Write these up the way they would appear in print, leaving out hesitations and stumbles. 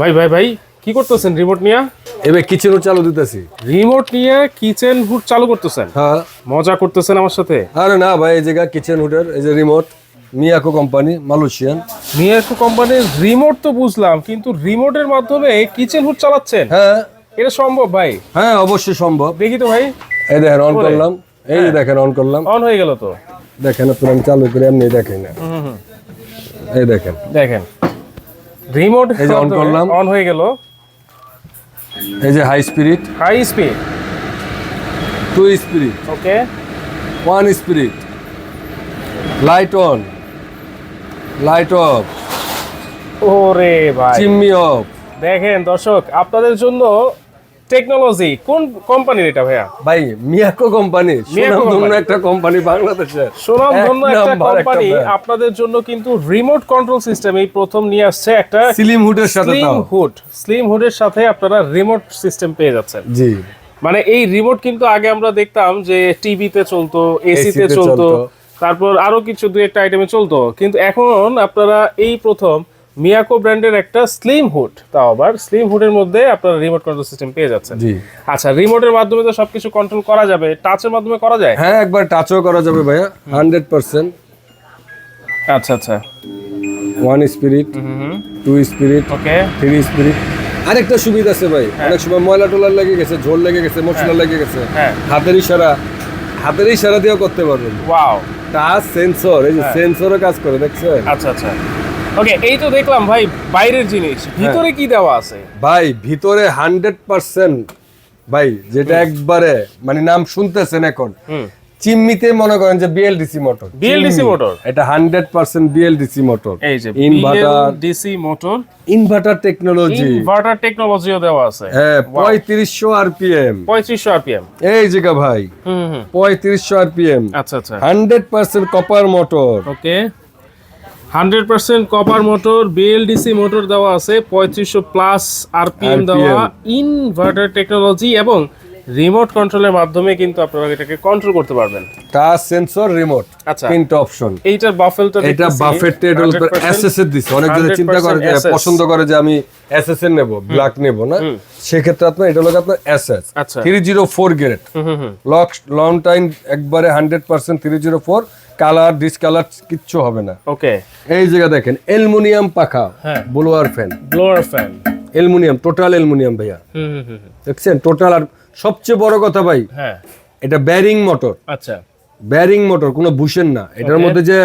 ভাই ভাই ভাই কি করতেছেন রিমোট নিয়ে? এবার কিচেন হুড চালু দিতেছি। রিমোট নিয়ে কিচেন হুড চালু করতেছেন? হ্যাঁ। মজা করতেছেন আমার সাথে? আরে না ভাই, এই জায়গা কিচেন হুডের এই যে remote, Miyako company, Malaysian. Miyako কোম্পানির রিমোট তো বুঝলাম, কিন্তু রিমোটের মাধ্যমে কিচেন হুড চালাচ্ছেন? হ্যাঁ এটা সম্ভব ভাই? হ্যাঁ, অবশ্যই সম্ভব। দেখি তো ভাই। এই দেখেন অন করলাম, এই যে দেখেন অন করলাম, অন হয়ে গেল তো। দেখেন আপনার আমি চালু করে এমনি দেখেন না, এই দেখেন দেখেন রিমোট এই যে অন করলাম, অন হয়ে গেল। এই যে high spirit, high speed, 2 spirit, okay, 1 spirit, light on, light off, ওরে ভাই চিমনি অফ। দেখেন দর্শক, আপনাদের জন্য টেকনোলজি। কোন কোম্পানির এটা ভাইয়া? ভাই মিয়াকো কোম্পানি, সুনামধন্য company। একটা কোম্পানি বাংলাদেশের, সুনামধন্য এক একটা নাম্বার কোম্পানি brand। আপনাদের জন্য কিন্তু রিমোট কন্ট্রোল সিস্টেম এই প্রথম নিয়ে আসছে একটা স্লিম হুডের সাথে স্লিম তাও। হুড। স্লিম হুডের সাথে আপনারা রিমোট সিস্টেম পেয়ে যাচ্ছেন। জি, মানে এই রিমোট কিন্তু আগে আমরা দেখতাম যে টিভিতে চলতো, এসিতে AC-তে চলতো, চলতো। তারপর আরো কিছু দুই একটা আইটেমে চলতো, কিন্তু এখন আপনারা এই প্রথম মিয়াকো ব্র্যান্ডের একটা স্লিম হুড, তাও আবার স্লিম হুডের মধ্যে আপনারা রিমোট কন্ট্রোল সিস্টেম পেয়ে যাচ্ছেন। জি। আচ্ছা, রিমোটের মাধ্যমে তো সবকিছু কন্ট্রোল করা যাবে, টাচের মাধ্যমে করা যায়? হ্যাঁ, একবার টাচও করা যাবে ভাইয়া, 100%। আচ্ছা আচ্ছা, 1 স্পিরিট, 2 স্পিরিট, ওকে, 3 স্পিরিট। আরেকটা সুবিধা আছে ভাই, অনেক সময় ময়লা টোলার লেগে গেছে, ঝোল লেগে গেছে, মশলা লেগে গেছে, হ্যাঁ, হাতের ইশারা দিয়েও করতে পারবেন। ওয়াও, টাচ সেন্সর, এই যে সেন্সরও কাজ করে, দেখছেন? আচ্ছা আচ্ছা, ওকে। এই তো দেখলাম ভাই বাইরের জিনিস, ভিতরে কি দেওয়া আছে? ভাই ভিতরে 100% ভাই, যেটা একবারে মানে নাম শুনতেছেন এখন, চিমনিতে মনে করেন যে বিএলডিসি মোটর। BLDC মোটর, এটা 100% বিএলডিসি মোটর। এই যে inverter, BLDC motor, inverter technology, inverter টেকনোলজিও দেওয়া আছে। হ্যাঁ, 3500 আরপিএম, 3500 RPM। এই জায়গা ভাই, 3500 আরপিএম, আচ্ছা আচ্ছা, 100% কপার মোটর। ওকে, 100% কপার মোটর, BLDC মোটর দেওয়া আছে, 3500 প্লাস RPM দেওয়া, ইনভার্টার টেকনোলজি, এবং রিমোট কন্ট্রোলের মাধ্যমে কিন্তু আপনারা এটাকে কন্ট্রোল করতে পারবেন। টাচ সেন্সর রিমোট, আচ্ছা, তিনটা অপশন। এইটার বাফেলটা এটা বাফেটটা, এটা এসএস এর দিছে। অনেক জন চিন্তা করে যে পছন্দ করে যে আমি এসএস এর নেব, ব্ল্যাক নেব না, সেক্ষেত্রে আপনার এটা হলো আপনার এসএস আচ্ছা 304 গ্রেড, লং টাইম একবারে 100% 304, কালার ডিসকালার কিচ্ছু হবে না। ওকে, এই জায়গা দেখেন অ্যালুমিনিয়াম পাখা, হ্যাঁ, blower fan, blower fan, aluminium, total aluminium ভাইয়া, দেখছেন টোটাল। আর সবচেয়ে বড় কথা ভাই, হ্যাঁ, এটা ব্যারিং মোটর, আচ্ছা, ব্যারিং মোটর, কোনো বুশেন না। এটার মধ্যে যে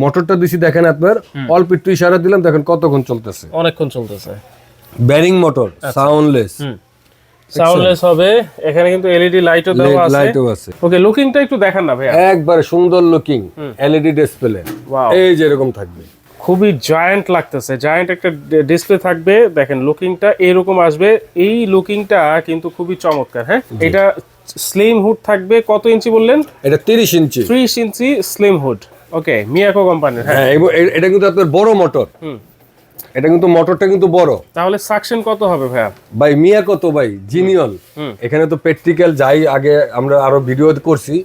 মোটরটা দিছি দেখেন আপনার, অল্প একটু ইশারা দিলাম, দেখেন কতক্ষণ চলতেছে, অনেকক্ষণ চলতেছে। ব্যারিং মোটর, সাউন্ডলেস, সাউন্ডলেস হবে। এখানে কিন্তু এলইডি লাইটও দেওয়া আছে। লাইটও আছে। ওকে, লুকিংটা একটু দেখান না ভাইয়া। একবারে সুন্দর লুকিং এলইডি ডিসপ্লে, ওয়াও, এই যে এরকম থাকবে, খুবই জায়ান্ট লাগতেছে, জায়ান্ট একটা ডিসপ্লে থাকবে। দেখেন লুকিংটা এরকম আসবে, এই লুকিংটা কিন্তু খুবই চমৎকার। হ্যাঁ, এটা স্লিম হুড থাকবে। কত ইঞ্চি বললেন? এটা 30 ইঞ্চি, 30 ইঞ্চি স্লিম হুড। ওকে, মিয়াকো কোম্পানির। হ্যাঁ, হ্যাঁ, এটা কিন্তু আপনার বড় মোটর, এটা কিন্তু মোটরটা কিন্তু বড়। তাহলে সাকশন কত হবে ভাইয়া? ভাই মিয়াকো তো ভাই জিনিয়ন, এখানে তো প্র্যাকটিক্যাল যাই, আগে আমরা আরো ভিডিও করছি,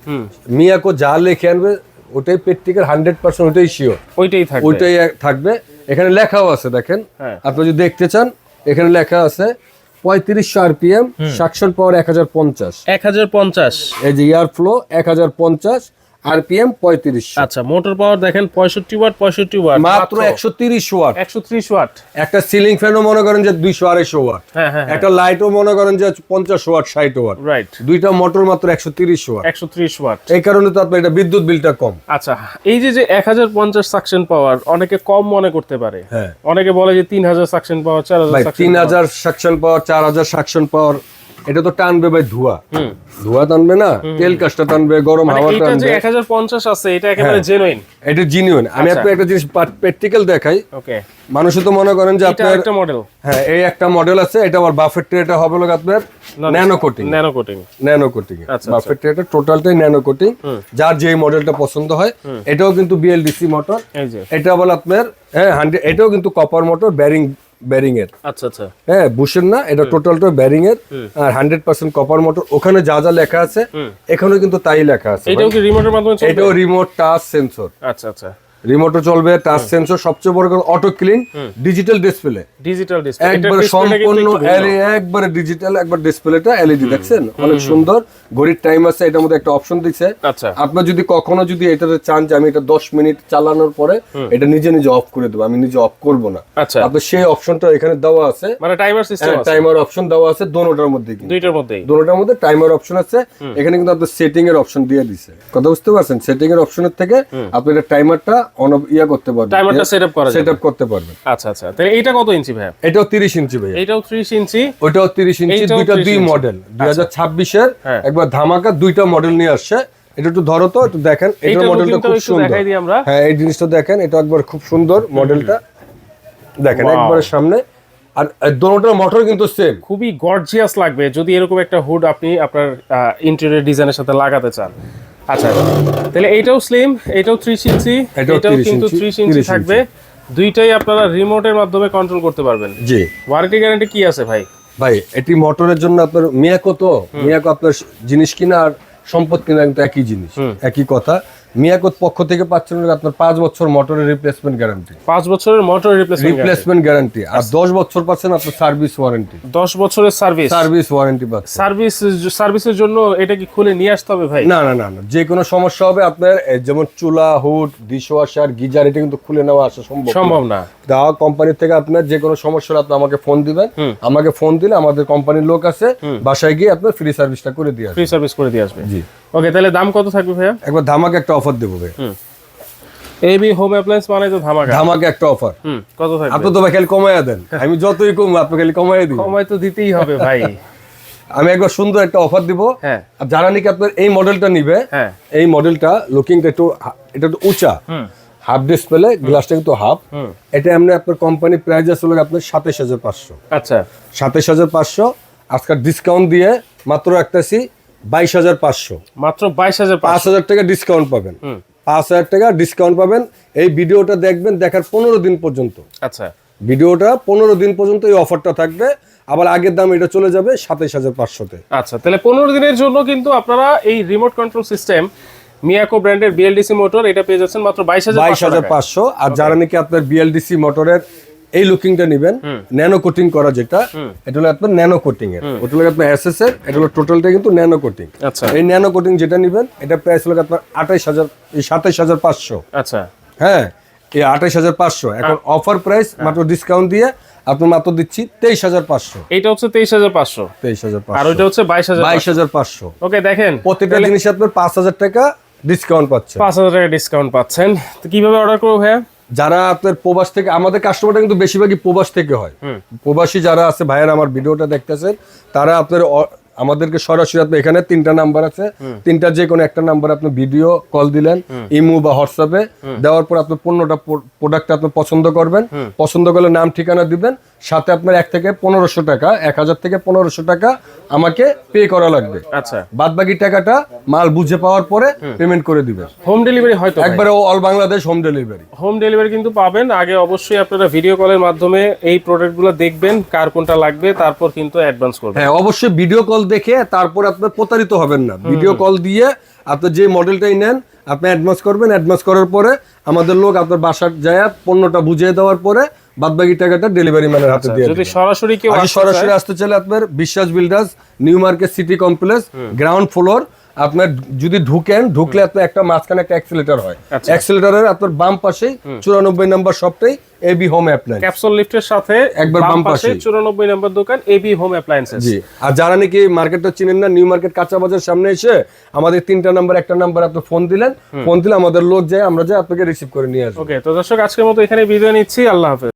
মিয়াকো যা লেখে আনবে ওটাই প্র্যাকটিক্যাল, 100% ওটাই শিওর, ওইটাই থাকবে, ওইটাই থাকবে। এখানে লেখাও আছে দেখেন, হ্যাঁ, আপনি যদি দেখতে চান এখানে লেখা আছে 3500 আরপিএম, সাকশন পাওয়ার 1050, 1050। এই যে এয়ার ফ্লো 1050, আরপিএম 3500। আচ্ছা, মোটর পাওয়ার দেখেন 65 ওয়াট, 65 ওয়াট, মাত্র 130 ওয়াট। 130 ওয়াট। একটা সিলিং ফ্যানও মনে করেন যে 200-250 ওয়াট, হ্যাঁ হ্যাঁ, একটা লাইটও মনে করেন যে 50 ওয়াট 60 ওয়াট, রাইট। দুইটা মোটর মাত্র 130 ওয়াট, 130 ওয়াট। এই কারণে তো আপনার এটা বিদ্যুৎ বিলটা কম। আচ্ছা, এই যে 1050 সাকশন পাওয়ার অনেকে কম মনে করতে পারে। হ্যাঁ, অনেকে বলে যে 3000 সাকশন পাওয়ার, 4000 ভাই সাকশন 3000 সাকশন পাওয়ার, 4000 সাকশন পাওয়ার, এটা তো টানবে ভাই ধোঁয়া, ধোঁয়া টানবে না, তেল কাজটা টানবে, গরম হাওয়া এটা যে টানবে। 1050 আছে এটা একেবারে জেনুইন, এটা জিনিউইন। আমি আপনাকে একটা জিনিস প্র্যাকটিক্যাল দেখাই। ওকে, মানুষে তো মনে করেন যে এটা আপনার একটা মডেল, হ্যাঁ, এই একটা মডেল আছে, এটা আবার বাফেট ট্রেটা হবে লোক আপনার nano coating, nano coating, nano coating, বাফেট ট্রেটা টোটালটাই ন্যানো কোটিং, যার যেই মডেলটা পছন্দ হয়। এটাও কিন্তু বিএলডিসি মোটর, এই যে এটা বল আপনার, হ্যাঁ 100, এটাও কিন্তু কপার মোটর, ব্যারিং এর, আচ্ছা আচ্ছা, হ্যাঁ বুশের না, এটা টোটালটা ব্যারিং এর, আর 100% কপার মোটর। ওখানে যা যা লেখা আছে এখানেও কিন্তু তাই লেখা আছে। এটাও কি রিমোটের মাধ্যমে চলবে? এটাও রিমোট টাচ সেন্সর। আচ্ছা আচ্ছা, রিমোটও চলবে, টাচ সেন্সর, সবচেয়ে বড় কথা auto clean, digital display, digital display, একবার সম্পূর্ণ একবারে ডিজিটাল, একবার ডিসপ্লেটা এলইডি, দেখছেন অনেক সুন্দর। ঘড়ির টাইম আছে, এটার মধ্যে একটা অপশন দিচ্ছে। আচ্ছা, আপনার যদি কখনো যদি এটাতে চান যে আমি এটা 10 মিনিট চালানোর পরে এটা নিজে নিজে অফ করে দেবো, আমি নিজে অফ করব না, আচ্ছা, আপনার সেই অপশনটা এখানে দেওয়া আছে, মানে টাইমার সিস্টেম আছে, টাইমার অপশন দেওয়া আছে দোনোটার মধ্যে, দুইটার মধ্যেই, দোনোটার মধ্যে টাইমার অপশন আছে। এখানে কিন্তু আপনার সেটিং এর অপশন দিয়ে দিছে, কথা বুঝতে পারছেন? সেটিং এর অপশনের থেকে আপনি এটা টাইমারটা অন অফ করতে পারবেন, টাইমারটা সেটআপ করা যাবে, সেটআপ করতে পারবেন। আচ্ছা আচ্ছা, তাহলে এইটা কত ইঞ্চি ভাই? এটাও 30 ইঞ্চি ভাই, এটাও 30 ইঞ্চি, ওইটাও 30 ইঞ্চি, এইটাও দুইটা 30 দুই ইঞ্চি। মডেল, 2026 এর হ্যাঁ। একবার ধামাকা দুইটা মডেল নিয়ে আসছে। এটা একটু ধরো তো, একটু দেখেন, এটার এইটার মডেলটা লুকিংটাও খুব একটু সুন্দর। দেখাই দিই আমরা। হ্যাঁ, এই জিনিসটা দেখেন, এটা একবার খুব সুন্দর মডেলটা, দেখেন Wow. একবারে সামনে। আর দোনোটার মোটর কিন্তু সেম, খুবই গর্জিয়াস লাগবে যদি এরকম একটা হুড আপনি আপনার ইন্টেরিয়র ডিজাইনের সাথে লাগাতে চান। আচ্ছা, তাহলে এইটাও স্লিম, এটাও 30 ইঞ্চি, এটাও এটাও 30 কিন্তু ইঞ্চি, 30 ইঞ্চি 30 থাকবে। দুইটাই আপনারা রিমোটের মাধ্যমে কন্ট্রোল করতে পারবেন। জি ওয়ারেন্টি গ্যারান্টি কি আছে ভাই? ভাই, এটি মোটরের জন্য আপনার মিয়াকো, তো মিয়াকো আপনার জিনিস কিনা আর সম্পদ কিনা কিন্তু একই জিনিস, একই কথা। মিয়াকোর পক্ষ থেকে পাচ্ছেন আপনার 5 বছর মোটরের রিপ্লেসমেন্ট গ্যারান্টি, 5 বছরের মোটর রিপ্লেসমেন্ট গ্যারান্টি, আর 10 বছর পাচ্ছেন আপনার সার্ভিস ওয়ারেন্টি, 10 বছরের সার্ভিস ওয়ারেন্টি পাচ্ছেন। সার্ভিসের জন্য এটা কি খুলে নিয়ে আসতে হবে ভাই? না না না না, যে কোনো সমস্যা হবে আপনার, যেমন চুলা, হুড, ডিশওয়াশার, গিজার, এটা কিন্তু খুলে নেওয়া আসা সম্ভব না। দেওয়া কোম্পানি থেকে আপনার যে কোনো সমস্যা হলে আপনি আমাকে ফোন দিবেন, আমাকে ফোন দিলে আমাদের কোম্পানির লোক আছে, বাসায় গিয়ে আপনার ফ্রি সার্ভিসটা করে দিয়ে আসবে, ফ্রি সার্ভিস করে দিয়ে আসবে। জি। ওকে, তাহলে দাম কত থাকবে ভাইয়া? একবার ধামাকা একটা অফার দেবো ভাই, এবি হোম অ্যাপ্লায়েন্স মানে তো ধামাকা, ধামাকা একটা অফার। কত থাকবে? আপনি তো ভাই খালি কমাইয়া দেন, আমি যতই কম আপনি খালি কমাইয়া দিন, সময় তো দিতেই হবে ভাই। আমি একবার সুন্দর একটা অফার দিব। হ্যাঁ, আর যারা নাকি আপনার এই মডেলটা নিবে, হ্যাঁ, এই মডেলটা লুকিংটা একটু, এটা একটু উঁচা, হাফ ডিসপ্লে, গ্লাসটা কিন্তু হাফ, এটা এমনি আপনার কোম্পানি প্রাইস আছে হলো আপনার 27,500। আচ্ছা, 27,500 আজকাল ডিসকাউন্ট দিয়ে মাত্র রাখতেছি 22,500, মাত্র 22,500। 5,000 টাকা ডিসকাউন্ট পাবেন, 5,000 টাকা ডিসকাউন্ট পাবেন। এই ভিডিওটা দেখবেন, দেখার 15 দিন পর্যন্ত, আচ্ছা, ভিডিওটা 15 দিন পর্যন্ত এই অফারটা থাকবে। আবার আগের দাম এটা চলে যাবে 27,500-তে। আচ্ছা, তাহলে 15 দিনের জন্য কিন্তু আপনারা এই রিমোট কন্ট্রোল সিস্টেম মিয়াকো ব্র্যান্ডের বিএলডিসি মোটর এটা পেয়ে যাচ্ছেন মাত্র 22,500। আর যারা নাকি আপনার বিএলডিসি মোটরের এই লুকিংটা নেবেন, ন্যানো কোটিং করা, যেটা এটা হলো আপনার ন্যানো কোটিং এর, ওটা হলো আপনার এসএস এর, এটা হলো টোটালটা কিন্তু ন্যানো কোটিং। আচ্ছা, এই ন্যানো কোটিং যেটা নেবেন, এটা প্রাইস হলো আপনার 27,500। আচ্ছা, হ্যাঁ, এই 28,500 এখন অফার প্রাইস, মাত্র ডিসকাউন্ট দিয়ে আপনার মাত্র দিচ্ছি 23,500। এটা হচ্ছে 23,500, 23,500, আর ওইটা হচ্ছে 22,500। ওকে, দেখেন প্রত্যেকটা জিনিসে আপনার 5,000 টাকা ডিসকাউন্ট পাচ্ছেন, 5,000 টাকা ডিসকাউন্ট পাচ্ছেন। তো কিভাবে অর্ডার করবো ভাইয়া? যারা আপনার প্রবাস থেকে, আমাদের কাস্টমারটা কিন্তু বেশিরভাগই প্রবাস থেকে হয়, প্রবাসী যারা আছে ভাইয়েরা আমার ভিডিওটা দেখতেছেন, তারা আপনার আমাদেরকে সরাসরি, আপনি এখানে 3টা নাম্বার আছে, 3টা যে কোনো একটা নাম্বার আপনি ভিডিও কল দিলেন, ইমো বা হোয়াটসঅ্যাপে দেওয়ার পর আপনি প্রোডাক্টটা আপনি পছন্দ করবেন, পছন্দ করলে নাম ঠিকানা দিবেন, সাথে আপনার 1 থেকে 1,500 টাকা, 1,000 থেকে 1,500 টাকা আমাকে পে করা লাগবে। আচ্ছা, বাদ বাকি টাকাটা মাল বুঝে পাওয়ার পরে পেমেন্ট করে দিবেন। হোম ডেলিভারি হয়তো একবারে all Bangladesh home delivery, home delivery কিন্তু পাবেন। আগে অবশ্যই আপনারা ভিডিও কলের মাধ্যমে এই প্রোডাক্টগুলো দেখবেন, কার কোনটা লাগবে, তারপর কিন্তু অ্যাডভান্স করবেন। হ্যাঁ, অবশ্যই ভিডিও কল দেখে তারপর আপনার প্রতারিত হবেন না। ভিডিও কল দিয়ে আপনি যে মডেলটাই নেন, আপনি অ্যাডভান্স করবেন, অ্যাডভান্স করার পরে আমাদের লোক আপনার বাসার যায় পণ্যটা বুঝিয়ে দেওয়ার পরে বাদবাকি টাকাটা ডেলিভারি ম্যানের হাতে দিয়ে যদি দিবেন। সরাসরি কেউ আসতে সরাসরি চায়, আসতে চাইলে আপনার বিশ্বাস builders, new market city complex, ground floor, আপনার যদি ঢুকলে আপনার একটা মাঝখানে একটা অ্যাক্সিলেটর হয়, আচ্ছা। অ্যাক্সিলেটরের আপনার বাম পাশেই 94 নম্বর শপটাই এবি হোম অ্যাপ্লায়েন্স, ক্যাপসুল লিফটের সাথে একবার বাম পাশে 94 নম্বর দোকান এবি হোম অ্যাপ্লায়েন্সেস। জি। আর যারা নাকি মার্কেটটা চিনেন না, নিউ মার্কেট কাঁচা বাজার সামনে এসে আমাদের 3টা নাম্বার, একটা নাম্বার আপনি ফোন দিলে আমাদের লোক যায়, আমরা যাই আপনাকে রিসিভ করে নিয়ে আসবো। ওকে, তো দর্শক আজকের মতো এখানে বিদায় নিচ্ছি, আল্লাহ হাফেজ।